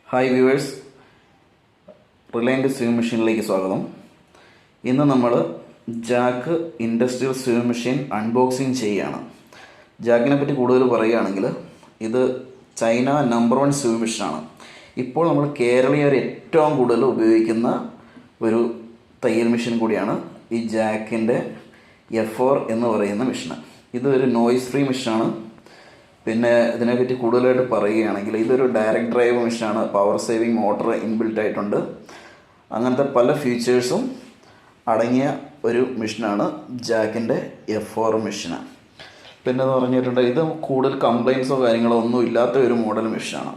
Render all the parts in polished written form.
Hi viewers, reliant swing മെഷീനിലേക്ക് സ്വാഗതം. ഇന്ന് നമ്മൾ Jack industrial swing machine unboxing ചെയ്യുകയാണ്. ജാക്കിനെ പറ്റി കൂടുതൽ പറയുകയാണെങ്കിൽ ഇത് ചൈന നമ്പർ 1 സ്വിംഗ് മെഷീനാണ്. ഇപ്പോൾ നമ്മൾ കേരളീയർ ഏറ്റവും കൂടുതൽ ഉപയോഗിക്കുന്ന ഒരു തയ്യൽ മെഷീൻ കൂടിയാണ് ഈ ജാക്കിൻ്റെ F4 എന്ന് പറയുന്ന മെഷീൻ. ഇതൊരു നോയ്സ് ഫ്രീ മെഷീനാണ്. പിന്നെ ഇതിനെപ്പറ്റി കൂടുതലായിട്ട് പറയുകയാണെങ്കിൽ ഇതൊരു ഡയറക്റ്റ് ഡ്രൈവ് മെഷീനാണ്. പവർ സേവിങ് മോട്ടർ ഇൻബിൽറ്റ് ആയിട്ടുണ്ട്. അങ്ങനത്തെ പല ഫീച്ചേഴ്സും അടങ്ങിയ ഒരു മെഷീനാണ് ജാക്കിൻ്റെ F4 മെഷീൻ. പിന്നെ എന്ന് പറഞ്ഞിട്ടുണ്ടെങ്കിൽ ഇത് കൂടുതൽ കംപ്ലയിൻസോ കാര്യങ്ങളോ ഒന്നും ഇല്ലാത്ത ഒരു മോഡൽ മെഷീനാണ്.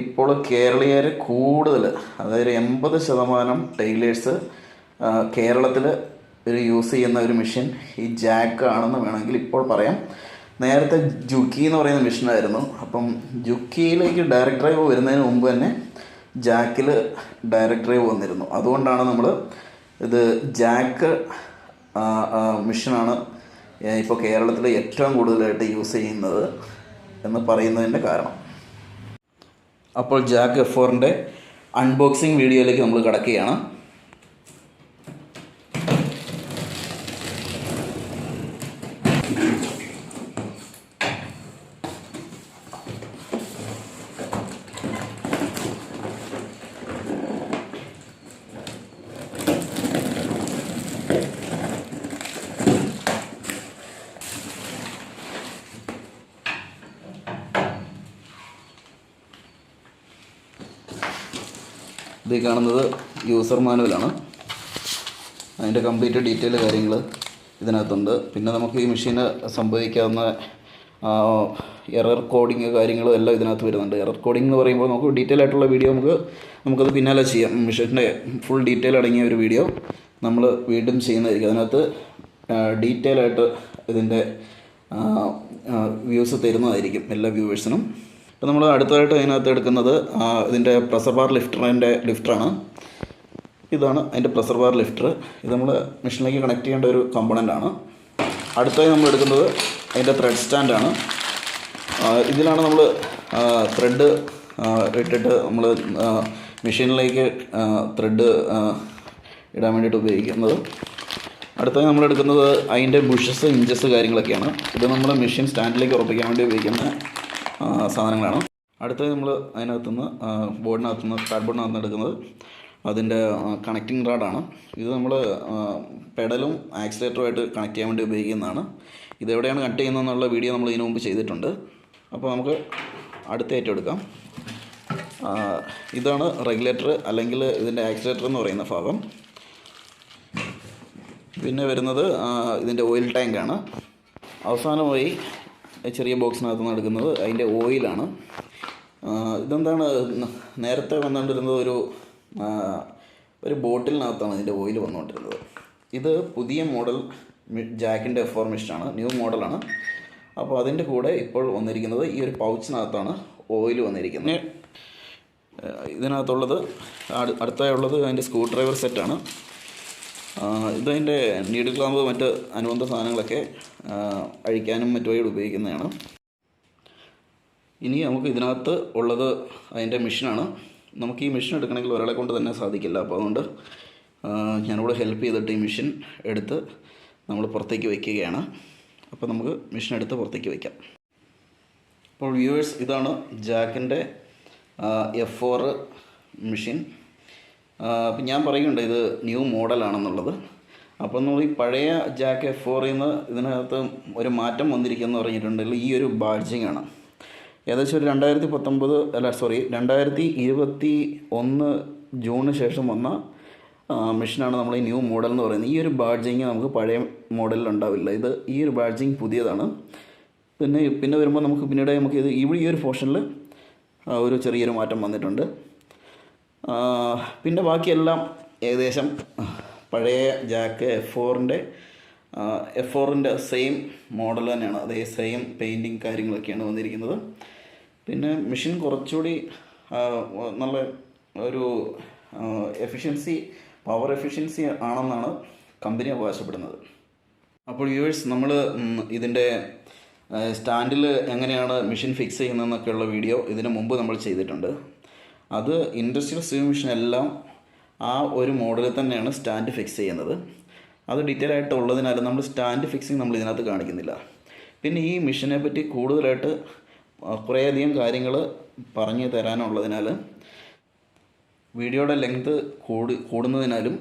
ഇപ്പോൾ കേരളീയർ കൂടുതൽ, അതായത് 80% ടൈലേഴ്സ് കേരളത്തിൽ ഒരു യൂസ് ചെയ്യുന്ന ഒരു മെഷീൻ ഈ ജാക്ക് ആണെന്ന് വേണമെങ്കിൽ ഇപ്പോൾ പറയാം. നേരത്തെ ജുക്കി എന്ന് പറയുന്ന മെഷീനായിരുന്നു. അപ്പം ജുക്കിയിലേക്ക് ഡയറക്റ്റ് ഡ്രൈവ് വരുന്നതിന് മുമ്പ് തന്നെ ജാക്കിൽ ഡയറക്റ്റ് ഡ്രൈവ് വന്നിരുന്നു. അതുകൊണ്ടാണ് നമ്മൾ ഇത് ജാക്ക് മെഷീനാണ് ഇപ്പോൾ കേരളത്തിൽ ഏറ്റവും കൂടുതലായിട്ട് യൂസ് ചെയ്യുന്നത് എന്ന് പറയുന്നതിൻ്റെ കാരണം. അപ്പോൾ ജാക്ക് F4ൻ്റെ അൺബോക്സിങ് വീഡിയോയിലേക്ക് നമ്മൾ കടക്കുകയാണ്. ഇത് കാണുന്നത് യൂസർ മാനുവലാണ്. അതിൻ്റെ കംപ്ലീറ്റ് ഡീറ്റെയിൽ കാര്യങ്ങൾ ഇതിനകത്തുണ്ട്. പിന്നെ നമുക്ക് ഈ മെഷീന് സംഭവിക്കാവുന്ന എറർ കോഡിങ് കാര്യങ്ങളും എല്ലാം ഇതിനകത്ത് വരുന്നുണ്ട്. എറർ കോഡിംഗ് എന്ന് പറയുമ്പോൾ നമുക്ക് ഡീറ്റെയിൽ ആയിട്ടുള്ള വീഡിയോ നമുക്കത് പിന്നാലെ ചെയ്യാം. മെഷീൻ്റെ ഫുൾ ഡീറ്റെയിൽ അടങ്ങിയ ഒരു വീഡിയോ നമ്മൾ വീണ്ടും ചെയ്യുന്നതായിരിക്കും. അതിനകത്ത് ഡീറ്റെയിൽ ആയിട്ട് ഇതിൻ്റെ വ്യൂസ് തരുന്നതായിരിക്കും എല്ലാ വ്യൂവേഴ്സിനും. ഇപ്പോൾ നമ്മൾ അടുത്തതായിട്ട് അതിനകത്ത് എടുക്കുന്നത് ഇതിൻ്റെ പ്രഷർ ബാർ ലിഫ്റ്ററാണ്. ഇതാണ് അതിൻ്റെ പ്രഷർ ബാർ ലിഫ്റ്റർ. ഇത് നമ്മൾ മെഷീനിലേക്ക് കണക്ട് ചെയ്യേണ്ട ഒരു കമ്പോണൻ്റാണ്. അടുത്തായി നമ്മൾ എടുക്കുന്നത് അതിൻ്റെ ത്രെഡ് സ്റ്റാൻഡാണ്. ഇതിലാണ് നമ്മൾ ത്രെഡ് ഇട്ടിട്ട് നമ്മൾ മെഷീനിലേക്ക് ത്രെഡ് ഇടാൻ വേണ്ടിയിട്ട് ഉപയോഗിക്കുന്നത്. അടുത്തായി നമ്മൾ എടുക്കുന്നത് അതിൻ്റെ ബുഷസ്, ഇഞ്ചസ് കാര്യങ്ങളൊക്കെയാണ്. ഇത് നമ്മൾ മെഷീൻ സ്റ്റാൻഡിലേക്ക് ഉറപ്പിക്കാൻ വേണ്ടി ഉപയോഗിക്കുന്ന സാധനങ്ങളാണ്. അടുത്തത് നമ്മൾ അതിനകത്തുനിന്ന് കാർഡ്ബോർഡിനകത്തുനിന്ന് എടുക്കുന്നത് അതിൻ്റെ കണക്റ്റിംഗ് റാഡാണ്. ഇത് നമ്മൾ പെഡലും ആക്സിലേറ്ററുമായിട്ട് കണക്ട് ചെയ്യാൻ വേണ്ടി ഉപയോഗിക്കുന്നതാണ്. ഇതെവിടെയാണ് കട്ട് ചെയ്യുന്നതെന്നുള്ള വീഡിയോ നമ്മൾ ഇതിനു മുമ്പ് ചെയ്തിട്ടുണ്ട്. അപ്പോൾ നമുക്ക് അടുത്ത ഐറ്റം എടുക്കാം. ഇതാണ് റെഗുലേറ്റർ അല്ലെങ്കിൽ ഇതിൻ്റെ ആക്സിലേറ്റർ എന്ന് പറയുന്ന ഭാഗം. പിന്നെ വരുന്നത് ഇതിൻ്റെ ഓയിൽ ടാങ്കാണ്. അവസാനമായി ചെറിയ ബോക്സിനകത്ത് നിന്ന് എടുക്കുന്നത് അതിൻ്റെ ഓയിലാണ്. ഇതെന്താണ്, നേരത്തെ വന്നുകൊണ്ടിരുന്നത് ഒരു ബോട്ടിലിനകത്താണ് ഇതിൻ്റെ ഓയിൽ വന്നുകൊണ്ടിരുന്നത്. ഇത് പുതിയ മോഡൽ ജാക്കിൻ്റെ F4 മെഷീനാണ്, ന്യൂ മോഡലാണ്. അപ്പോൾ അതിൻ്റെ കൂടെ ഇപ്പോൾ വന്നിരിക്കുന്നത് ഈ ഒരു പൗച്ചിനകത്താണ് ഓയിൽ വന്നിരിക്കുന്നത്. ഇതിനകത്തുള്ളത് അടുത്തായുള്ളത് അതിൻ്റെ സ്ക്രൂ ഡ്രൈവർ സെറ്റാണ്. ഇതതിൻ്റെ നീഡിൽ ക്ലാമ്പ് മറ്റ് അനുബന്ധ സാധനങ്ങളൊക്കെ അഴിക്കാനും മറ്റുമായിട്ട് ഉപയോഗിക്കുന്നതാണ്. ഇനി നമുക്ക് ഇതിനകത്ത് ഉള്ളത് അതിൻ്റെ മെഷീനാണ്. നമുക്ക് ഈ മെഷീൻ എടുക്കണമെങ്കിൽ ഒരാളെ കൊണ്ട് തന്നെ സാധിക്കില്ല. അപ്പോൾ അതുകൊണ്ട് ഞാനിവിടെ ഹെൽപ്പ് ചെയ്തിട്ട് ഈ മെഷീൻ എടുത്ത് നമ്മൾ പുറത്തേക്ക് വയ്ക്കുകയാണ്. അപ്പോൾ നമുക്ക് മെഷീൻ എടുത്ത് പുറത്തേക്ക് വയ്ക്കാം. അപ്പോൾ വ്യൂവേഴ്സ്, ഇതാണ് ജാക്കിൻ്റെ F4 മെഷീൻ. അപ്പം ഞാൻ പറയുന്നുണ്ട് ഇത് ന്യൂ മോഡലാണെന്നുള്ളത്. അപ്പോൾ നമ്മൾ ഈ പഴയ ജാക്ക് F4ൽ നിന്ന് ഇതിനകത്ത് ഒരു മാറ്റം വന്നിരിക്കുകയെന്ന് പറഞ്ഞിട്ടുണ്ടെങ്കിൽ ഈ ഒരു ബാഡ്ജിങ് ആണ്. ഏകദേശം ഒരു 2021 ജൂണിന് ശേഷം വന്ന മെഷീനാണ് നമ്മൾ ഈ ന്യൂ മോഡൽ എന്ന് പറയുന്നത്. ഈ ഒരു ബാഡ്ജിങ് നമുക്ക് പഴയ മോഡലിൽ ഉണ്ടാവില്ല. ഈ ഒരു ബാഡ്ജിങ് പുതിയതാണ്. പിന്നെ വരുമ്പോൾ നമുക്ക് ഇത് ഈ ഒരു പോർഷനിൽ ഒരു ചെറിയൊരു മാറ്റം വന്നിട്ടുണ്ട്. പിന്നെ ബാക്കിയെല്ലാം ഏകദേശം പഴയ ജാക്ക് F4ൻ്റെ സെയിം മോഡൽ തന്നെയാണ്. അതേ സെയിം പെയിൻറ്റിങ് കാര്യങ്ങളൊക്കെയാണ് വന്നിരിക്കുന്നത്. പിന്നെ മെഷീൻ കുറച്ചുകൂടി നല്ല ഒരു പവർ എഫിഷ്യൻസി ആണെന്നാണ് കമ്പനി അവകാശപ്പെടുന്നത്. അപ്പോൾ വ്യൂവേഴ്സ്, നമ്മൾ ഇതിൻ്റെ സ്റ്റാൻഡിൽ എങ്ങനെയാണ് മെഷീൻ ഫിക്സ് ചെയ്യുന്നതെന്നൊക്കെയുള്ള വീഡിയോ ഇതിന് മുമ്പ് നമ്മൾ ചെയ്തിട്ടുണ്ട്. അത് ഇൻഡസ്ട്രിയൽ സ്വിംഗ് മെഷീൻ എല്ലാം ആ ഒരു മോഡലിൽ തന്നെയാണ് സ്റ്റാൻഡ് ഫിക്സ് ചെയ്യുന്നത്. അത് ഡീറ്റെയിൽ ആയിട്ട് ഉള്ളതിനാൽ നമ്മൾ സ്റ്റാൻഡ് ഫിക്സിങ് നമ്മൾ ഇതിനകത്ത് കാണിക്കുന്നില്ല. പിന്നെ ഈ മെഷീനെ പറ്റി കൂടുതലായിട്ട് കുറേയധികം കാര്യങ്ങൾ പറഞ്ഞു തരാനുള്ളതിനാൽ വീഡിയോയുടെ ലെങ്ത് കൂടുന്നതിനാലും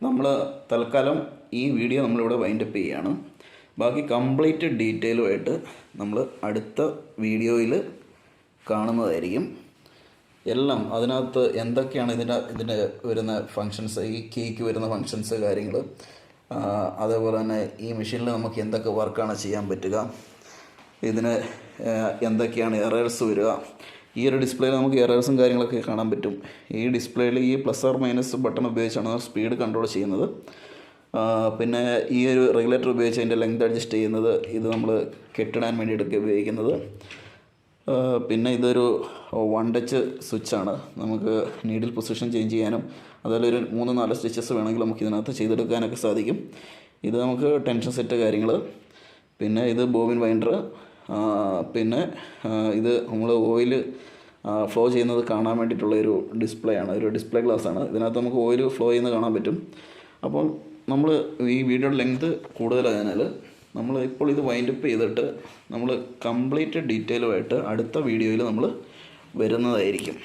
നമ്മൾ തൽക്കാലം ഈ വീഡിയോ നമ്മളിവിടെ വൈൻഡപ്പ് ചെയ്യുകയാണ്. ബാക്കി കംപ്ലീറ്റ് ഡീറ്റെയിലുമായിട്ട് നമ്മൾ അടുത്ത വീഡിയോയിൽ കാണുന്നതായിരിക്കും. എല്ലാം അതിനകത്ത് എന്തൊക്കെയാണ് ഇതിൻ്റെ വരുന്ന ഫങ്ഷൻസ്, ഈ കീക്ക് വരുന്ന ഫങ്ഷൻസ്, കാര്യങ്ങൾ, അതേപോലെ തന്നെ ഈ മെഷീനിൽ നമുക്ക് എന്തൊക്കെ വർക്കാണ് ചെയ്യാൻ പറ്റുക, ഇതിന് എന്തൊക്കെയാണ് എറേഴ്സ് വരിക. ഈ ഒരു ഡിസ്പ്ലേയിൽ നമുക്ക് എറേഴ്സും കാര്യങ്ങളൊക്കെ കാണാൻ പറ്റും. ഈ ഡിസ്പ്ലേയിൽ ഈ പ്ലസ് ഓർ മൈനസ് ബട്ടൺ ഉപയോഗിച്ചാണ് സ്പീഡ് കൺട്രോൾ ചെയ്യുന്നത്. പിന്നെ ഈ ഒരു റെഗുലേറ്റർ ഉപയോഗിച്ച് അതിൻ്റെ ലെങ്ത് അഡ്ജസ്റ്റ് ചെയ്യുന്നത്, ഇത് നമ്മൾ കെട്ടിടാൻ വേണ്ടിയിട്ടൊക്കെ ഉപയോഗിക്കുന്നത്. പിന്നെ ഇതൊരു 1 ടച്ച് സ്വിച്ചാണ്. നമുക്ക് നീഡിൽ പൊസിഷൻ ചേഞ്ച് ചെയ്യാനും അതുപോലെ ഒരു 3-4 സ്റ്റിച്ചസ് വേണമെങ്കിൽ നമുക്ക് ഇതിനകത്ത് ചെയ്തെടുക്കാനൊക്കെ സാധിക്കും. ഇത് നമുക്ക് ടെൻഷൻ സെറ്റ് കാര്യങ്ങൾ, പിന്നെ ഇത് ബോബിൻ വൈൻഡർ, പിന്നെ ഇത് നമ്മൾ ഓയിൽ ഫ്ലോ ചെയ്യുന്നത് കാണാൻ വേണ്ടിയിട്ടുള്ള ഒരു ഡിസ്പ്ലേ ആണ്, ഒരു ഡിസ്പ്ലേ ഗ്ലാസ് ആണ്. ഇതിനകത്ത് നമുക്ക് ഓയിൽ ഫ്ലോ ചെയ്യുന്നത് കാണാൻ പറ്റും. അപ്പം നമ്മൾ ഈ വീഡിയോയുടെ ലെങ്ത് കൂടുതലായതിനാൽ നമ്മൾ ഇപ്പോൾ ഇത് വൈൻഡപ്പ് ചെയ്തിട്ട് നമ്മൾ കംപ്ലീറ്റ് ഡീറ്റെയിലുമായിട്ട് അടുത്ത വീഡിയോയിൽ നമ്മൾ വരുന്നതായിരിക്കും.